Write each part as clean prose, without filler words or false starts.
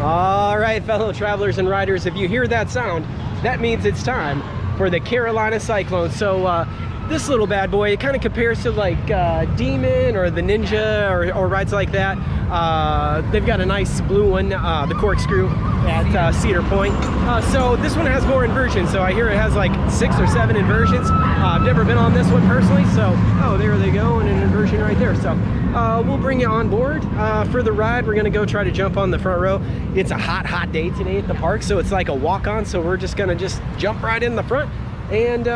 All right, fellow travelers and riders, if you hear that sound, that means it's time for the Carolina Cyclone. So this little bad boy, it kind of compares to like Demon or the Ninja or rides like that. They've got a nice blue one, the Corkscrew at Cedar Point. So this one has more inversions. So I hear it has like 6 or 7 inversions. I've never been on this one personally, so oh, there they go, and an inversion right there. So we'll bring you on board for the ride. We're gonna go try to jump on the front row. It's a hot day today at the park, so it's like a walk-on. So we're just gonna jump right in the front, and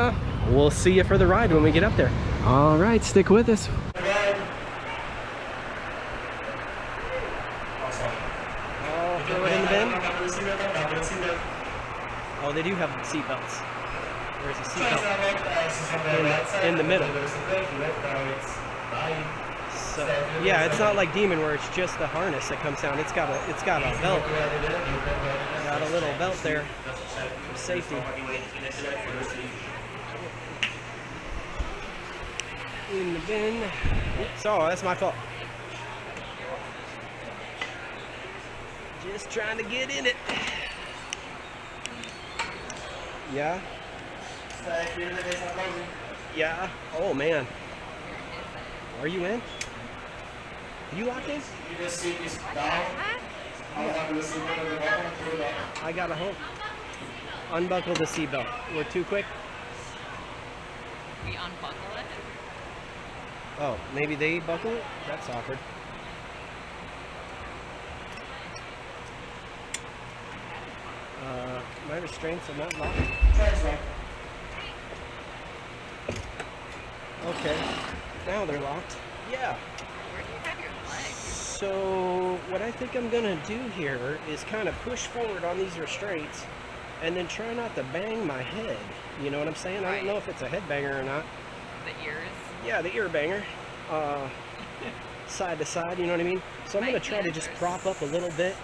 we'll see you for the ride when we get up there. All right, stick with us. Throw it in the bin. Oh, they do have seat belts. There's a seat belt in the middle. So yeah, it's not like Demon where it's just the harness that comes down. It's got a belt. Got a little belt there for safety. In the bin. So that's my fault. Just trying to get in it. Yeah. Yeah. Oh man. Are you in? Are you locked in? I gotta hope. Unbuckle the seatbelt. We're too quick. We unbuckle it. Oh, maybe they buckle it? That's awkward. My restraints are not locked. Okay, now they're locked. Yeah. Where do you have your legs? So what I think I'm gonna do here is kind of push forward on these restraints and then try not to bang my head. You know what I'm saying? I don't know if it's a head banger or not. The ears? Yeah, the ear banger. Side to side, you know what I mean? So I'm gonna try to just prop up a little bit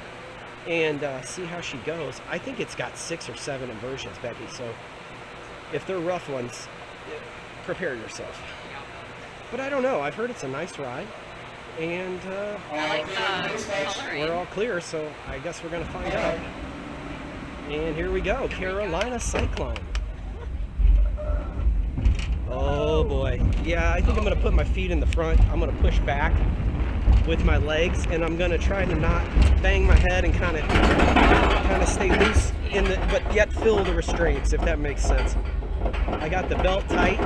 and see how she goes. I think it's got 6 or 7 inversions, Becky, so if they're rough ones, prepare yourself. But I don't know, I've heard it's a nice ride, and I like the coloring. we're all clear, so I guess we're gonna find out. And here we go, Carolina Cyclone. Oh boy. Yeah, I think I'm gonna put my feet in the front. I'm gonna push back with my legs, and I'm gonna try to not bang my head and kind of stay loose in the, but yet fill the restraints, if that makes sense. I got the belt tight.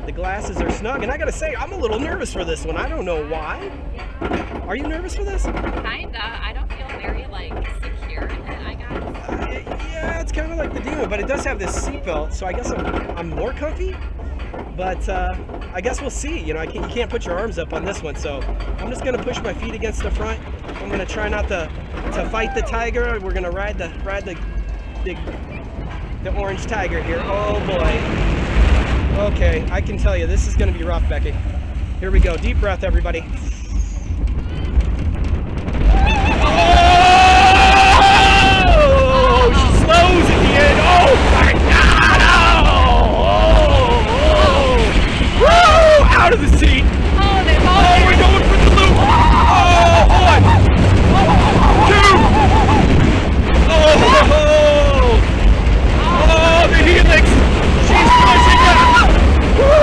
The glasses are snug, and I gotta say, I'm a little nervous for this one. I don't know why. Are you nervous for this? Kinda. I don't feel very like secure in it. I got. Yeah, it's kind of like the Demon, but it does have this seat belt, so I guess I'm more comfy. But I guess we'll see. You know, you can't put your arms up on this one, so I'm just gonna push my feet against the front. I'm gonna try not to fight the tiger. We're gonna ride the orange tiger here. Oh boy. Okay, I can tell you this is gonna be rough, Becky. Here we go. Deep breath, everybody. Oh, she slows at the end. Oh my God! Woo! Out of the seat. Oh, they Oh, we're going for the loop. Oh, boy. 2. Oh, the helix. She's pushing up. Woo!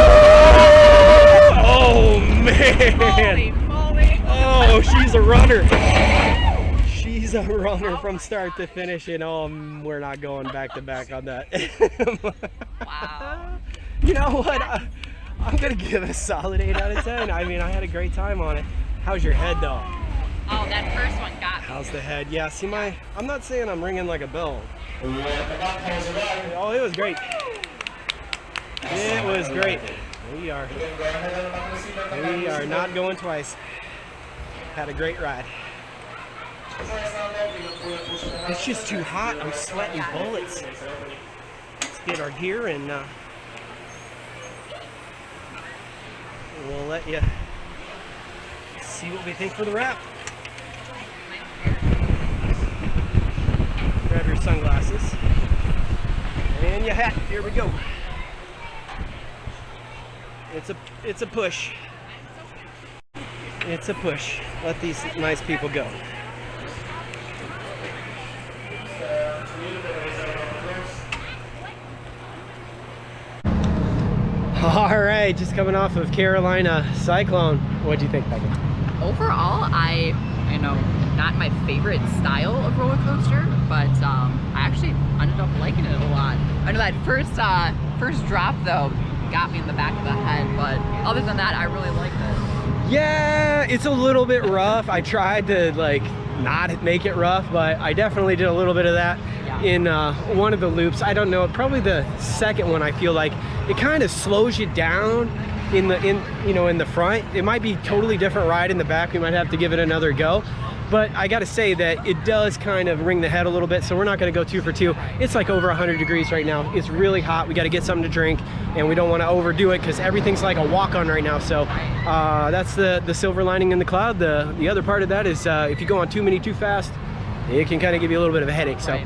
Oh, man. Holy moly. Oh, she's a runner. She's a runner from start to finish, and we're not going back to back on that. Wow. You know what? I'm gonna give it a solid 8 out of 10. I mean, I had a great time on it. How's your head though? Oh, that first one got me. How's the head? Yeah, see I'm not saying I'm ringing like a bell. Oh, it was great. It was great. We are not going twice. Had a great ride. It's just too hot. I'm sweating bullets. Let's get our gear and we'll let you see what we think for the wrap. Grab your sunglasses and your hat. Here we go. It's a push. It's a push. Let these nice people go. All right, just coming off of Carolina Cyclone. What'd you think, Becky? Overall, I know, not my favorite style of roller coaster, but I actually ended up liking it a lot. I know that first drop though got me in the back of the head, but other than that, I really liked it. Yeah, it's a little bit rough. I tried to like not make it rough, but I definitely did a little bit of that in one of the loops. I don't know, probably the second one. I feel like it kind of slows you down in the front. It might be totally different ride in the back. We might have to give it another go. But I gotta say that it does kind of ring the head a little bit, so we're not gonna go 2 for 2. It's like over 100 degrees right now. It's really hot. We gotta get something to drink, and we don't wanna overdo it because everything's like a walk-on right now. So that's the silver lining in the cloud. The other part of that is if you go on too many too fast, it can kind of give you a little bit of a headache. So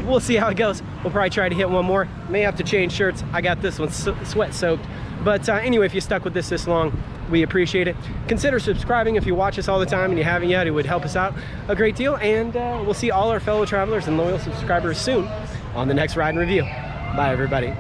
we'll see how it goes. We'll probably try to hit one more. May have to change shirts. I got this one sweat soaked. But anyway, if you stuck with this long, we appreciate it. Consider subscribing if you watch us all the time and you haven't yet. It would help us out a great deal. And we'll see all our fellow travelers and loyal subscribers soon on the next Ride and Review. Bye, everybody.